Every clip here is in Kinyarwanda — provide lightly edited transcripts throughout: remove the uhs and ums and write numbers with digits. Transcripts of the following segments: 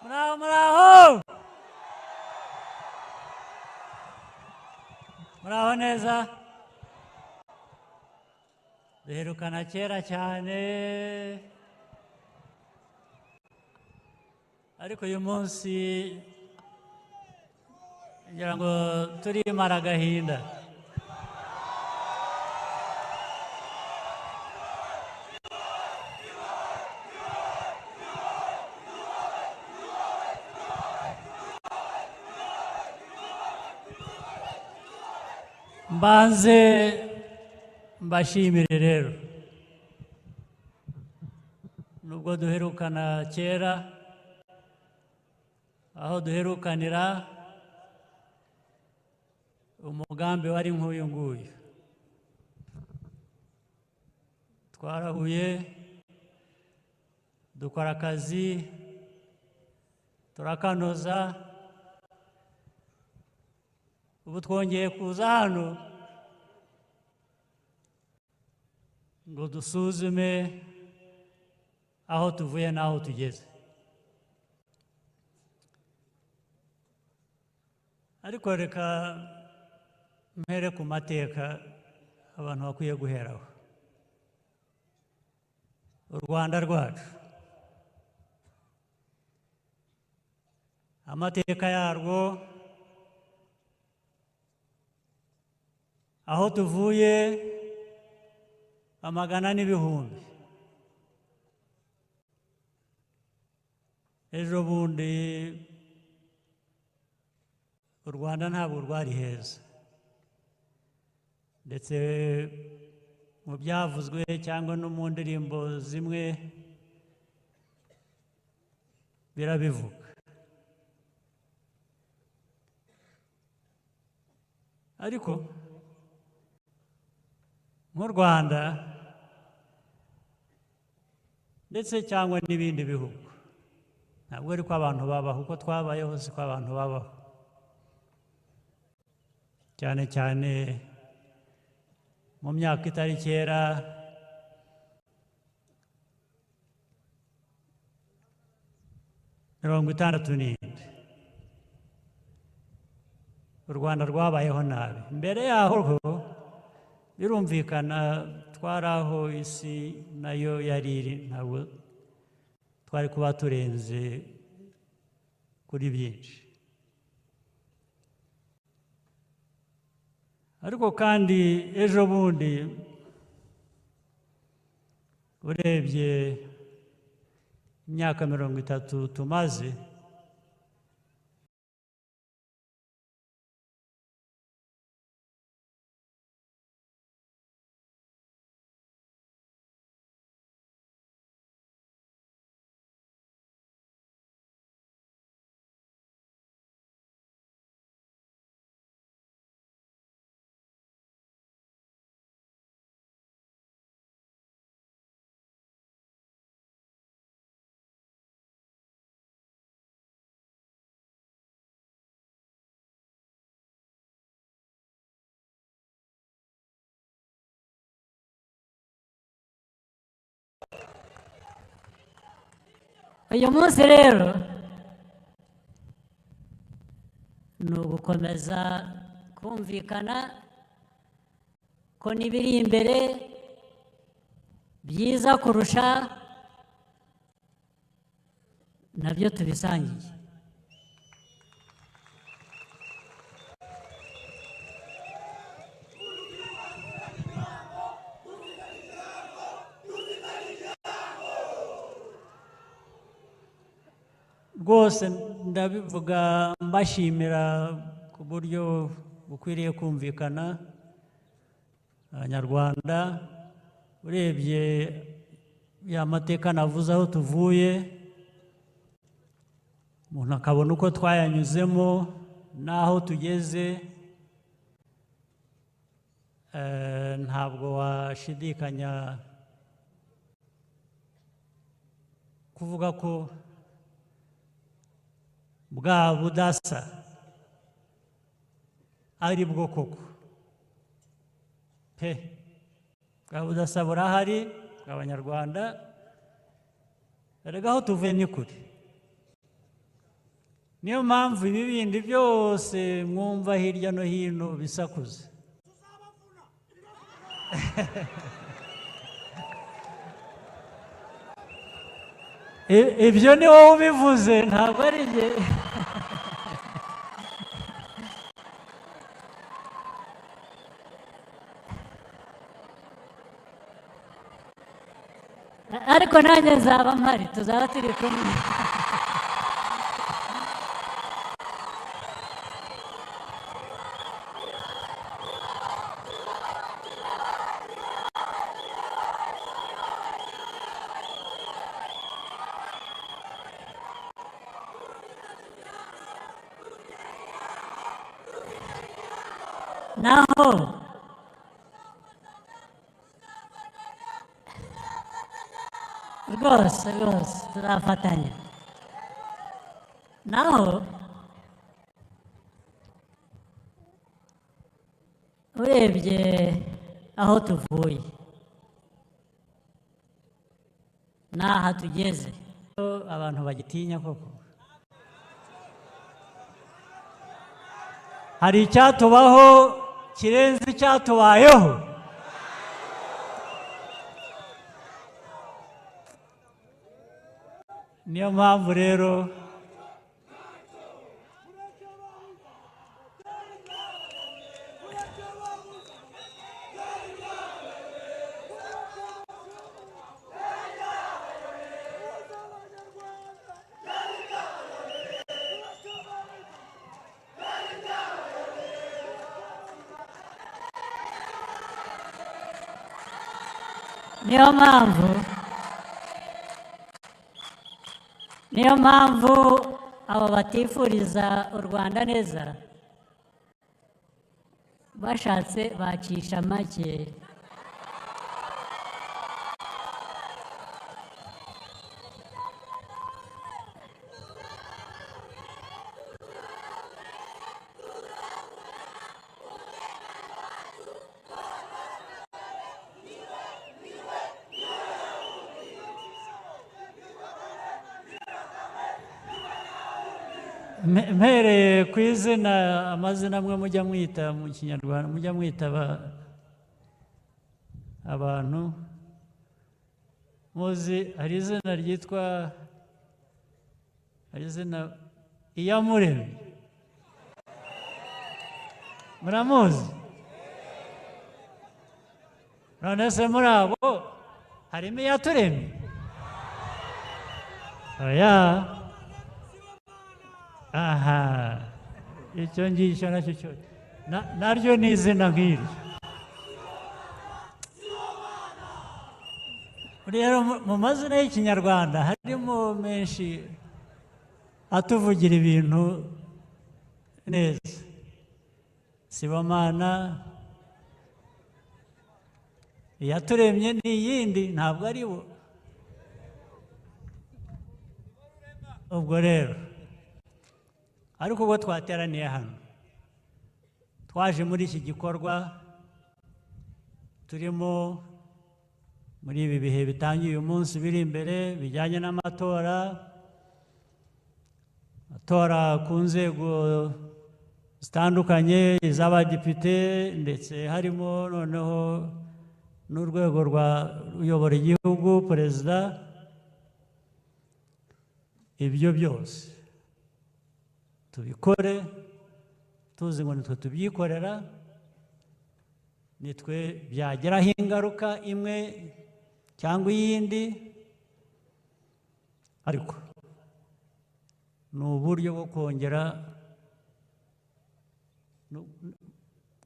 Muraho! Muraho neza? Duherukana kera cyane, ariko uyu munsi ngira ngo turimara agahinda. Mbanze mbashimire rero, nubwo duherukana kera, aho duherukanira umugambi wari nk'uyu nguyu. Twarahuye dukora akazi turakanoza, ubu twongeye kuza hano ngo dusuzume aho tuvuye n'aho tugeze. Ariko reka mpere ku mateka abantu bakwiye guheraho. U Rwanda rwacu, amateka yarwo, aho tuvuye, amagana n'ibihumbi. Ejo bundi u Rwanda ntabwo rwari heza, ndetse mu byavuzwe cyangwa no mu ndirimbo zimwe birabivuga. Ariko nk'u Rwanda ndetse cyangwa n'ibindi bihugu, ntabwo ari ko abantu babaho uko twabayeho, si ko abantu babaho. Cyane cyane mu myaka itari kera, mirongo itandatu n'indi, u Rwanda rwabayeho nabi. Mbere yaho birumvikana twari aho isi nayo yari iri, ntabwo twari kuba turenze kuri byinshi. Ariko kandi ejo bundi urebye imyaka 30 tumaze, uyu munsi rero ni ugukomeza kumvikana ko n'ibiri imbere byiza kurusha nabyo tubisangiye. Rwose ndabivuga mbashimira ku buryo bukwiriye kumvikana. Abanyarwanda, urebye ya mateka navuze aho tuvuye, umuntu akabona uko twayanyuzemo n'aho tugeze, ntabwo washidikanya kuvuga ko bwa budasa ari bwo koko pe. Bwa budasa burahari bw'Abanyarwanda, erega aho tuvuye ni kure. niyo mpamvu ibi bindi byose mwumva hirya no hino bisakuza. Ibyo ni wowe ubivuze ntabwo ari njye. ariko nanjye nzaba mpari tuzaba turi kumwe. naho rwose tuzafatanya. naho urebye aho tuvuye n'aha tugeze abantu bagitinya koko. Hari icyatubaho kirenze icyatubayeho. Niyo mpamvu rero niyo mpamvu abo batifuriza u Rwanda neza bashatse bacisha make. mpereye ku izina amazina amwe mujya mwita mu Kinyarwanda mujya mwita abantu muzi hari izina ryitwa Iyamuremye muramuzi none se muri abo harimo Iyaturemye oya aha icyo ngicyo nacyo cyo naryo ni izina nk'iryo. rero mu mazina y'Ikinyarwanda harimo menshi atuvugira ibintu neza. Sibomana, Iyaturemye ni iyindi ntabwo ari bo. ubwo rero ariko ubwo twateraniye hano twaje muri iki gikorwa turimo muri ibi bihe bitangiye uyu munsi biri imbere bijyanye n'amatora ku nzego zitandukanye iz'abadepite ndetse harimo noneho n'urwego ruyobora igihugu perezida. Ibyo byose tubikore tuzi ngo nitwe tubyikorera, nitwe byageraho ingaruka imwe cyangwa iyindi, ariko ni uburyo bwo kongera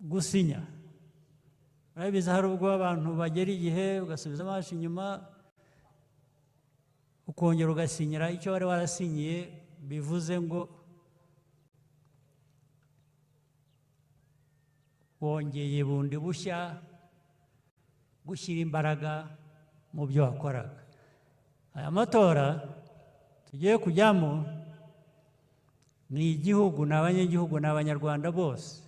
gusinya. Urabizi hari ubwo abantu bagera igihe ugasubiza amaso inyuma ukongera ugasinyira icyo wari warasinyiye, bivuze ngo wongeye bundi bushya gushyira imbaraga mu byo wakoraga. Aya matora tugiye kujyamo ni igihugu, ni abanyagihugu, ni abanyarwanda bose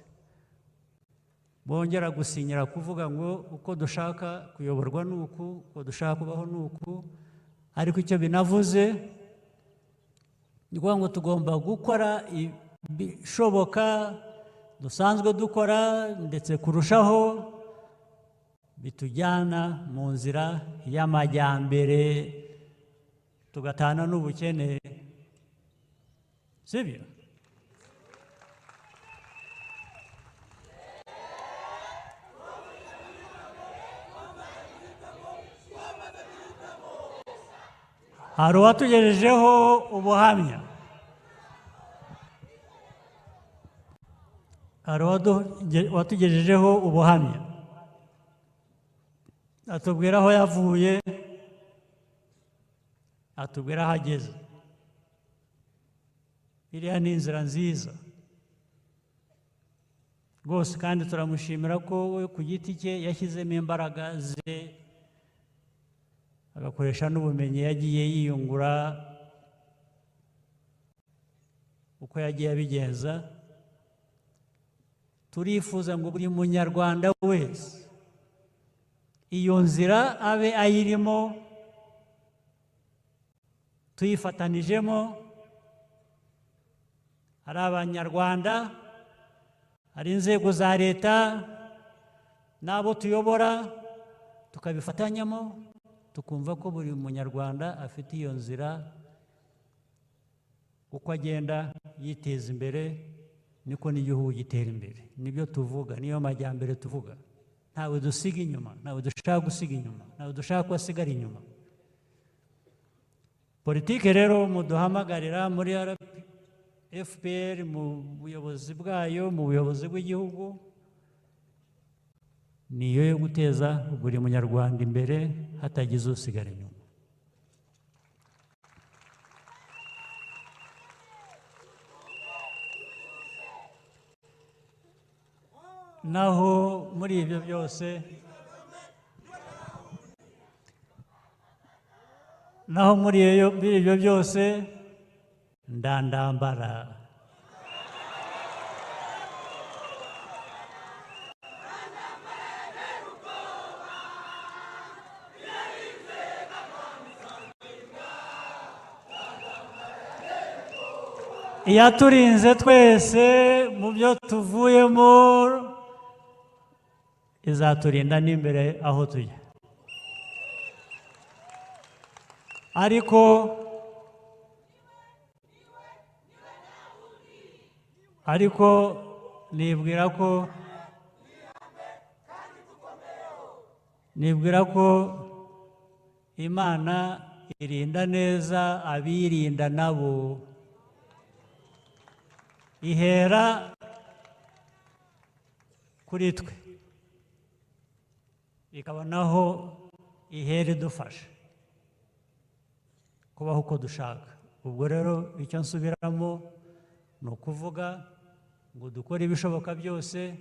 bongera gusinyira kuvuga ngo uko dushaka kuyoborwa ni uku, uko dushaka kubaho ni uku, ariko icyo binavuze ni ukuvuga ngo tugomba gukora ibishoboka dusanzwe dukora ndetse kurushaho bitujyana mu nzira y'amajyambere tugatana n'ubukene, sibyo? hari uwatugejejeho ubuhamya, atubwira aho yavuye, atubwira aho ageze. Iriya ni inzira nziza rwose, kandi turamushimira ko we ku giti cye yashyizemo imbaraga ze, agakoresha n'ubumenyi yagiye yiyungura uko yagiye abigenza. Turifuza ngo buri munyarwanda wese iyo nzira abe ayirimo, tuyifatanijemo. Hari abanyarwanda, hari inzego za leta n'abo tuyobora, tukabifatanyamo, tukumva ko buri munyarwanda afite iyo nzira. Uko agenda yiteza imbere niko n'igihugu gitera imbere. Nibyo tuvuga, niyo majyambere tuvuga. Ntawe dusiga inyuma, ntawe dushaka gusiga inyuma, ntawe dushaka ko asigara inyuma. Politike rero muduhamagarira muri FPR, mu buyobozi bwayo, mu buyobozi bw'igihugu, niyo yo guteza buri munyarwanda imbere hatagize usigara inyuma. Naho muri ibyo byose, ndandambara. Iyaturinze twese mu byo tuvuyemo, izaturinda n'imbere aho tujya. Ariko nibwira ko Imana irinda neza abirinda nabo. Ihera kuri twe, ikabonaho ihera idufasha kubaho uko dushaka. Ubwo rero icyo nsubiramo ni ukuvuga ngo dukore ibishoboka byose,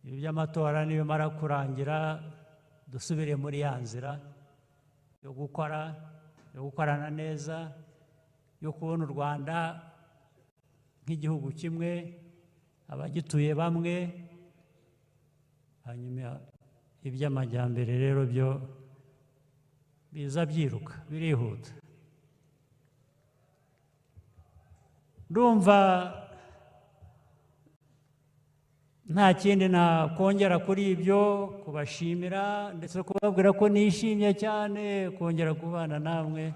ibi by'amatora nibimara kurangira dusubire muri ya nzira yo gukorana neza, yo kubona u Rwanda nk'igihugu kimwe, abagituye bamwe. Hanyuma iby'amajyambere rero byo biza byiruka, birihuta. Ndumva nta kindi nakongera kuri ibyo, kubashimira ndetse kubabwira ko nishimye cyane kongera kubana namwe.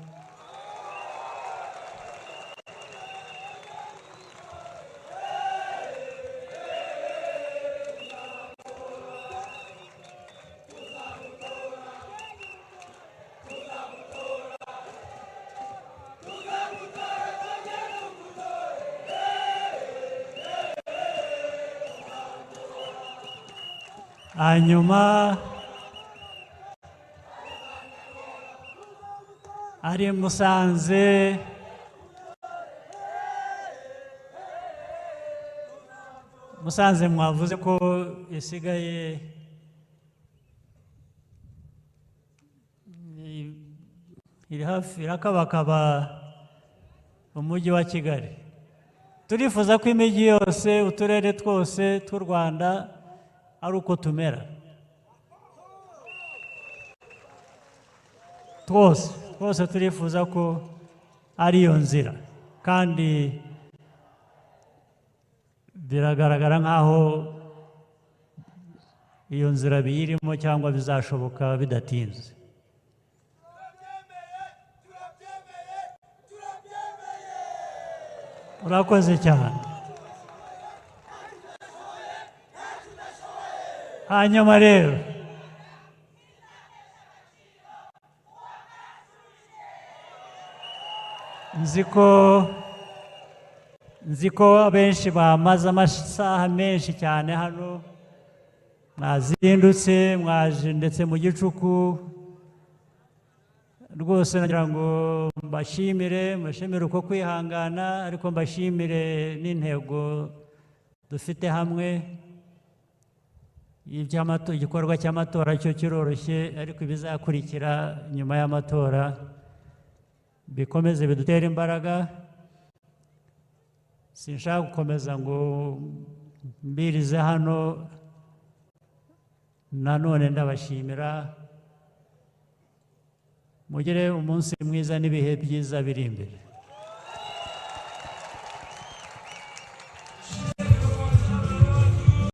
Hanyuma ari Musanze, mwavuze ko isigaye iri hafi irakabakaba umujyi wa Kigali. Turifuza ko imijyi yose, uturere twose tw'u Rwanda ari uko tumera. Twose turifuza ko ariyo nzira kandi biragaragara nk'aho iyo nzira biyirimo cyangwa bizashoboka bidatinze. Urakoze cyane. Hanyuma rero nzi ko abenshi bamaze amasaha menshi cyane hano, mwazindutse mwaje ndetse mu gicuku, rwose nagira ngo mbashimire uko kwihangana, ariko mbashimire n'intego dufite hamwe. Igikorwa cy'amatora cyo kiroroshye, ariko ibizakurikira nyuma y'amatora bikomeze bidutere imbaraga. Sinshaka gukomeza ngo mbirize hano, nanone ndabashimira. Mugire umunsi mwiza n'ibihe byiza biri imbere.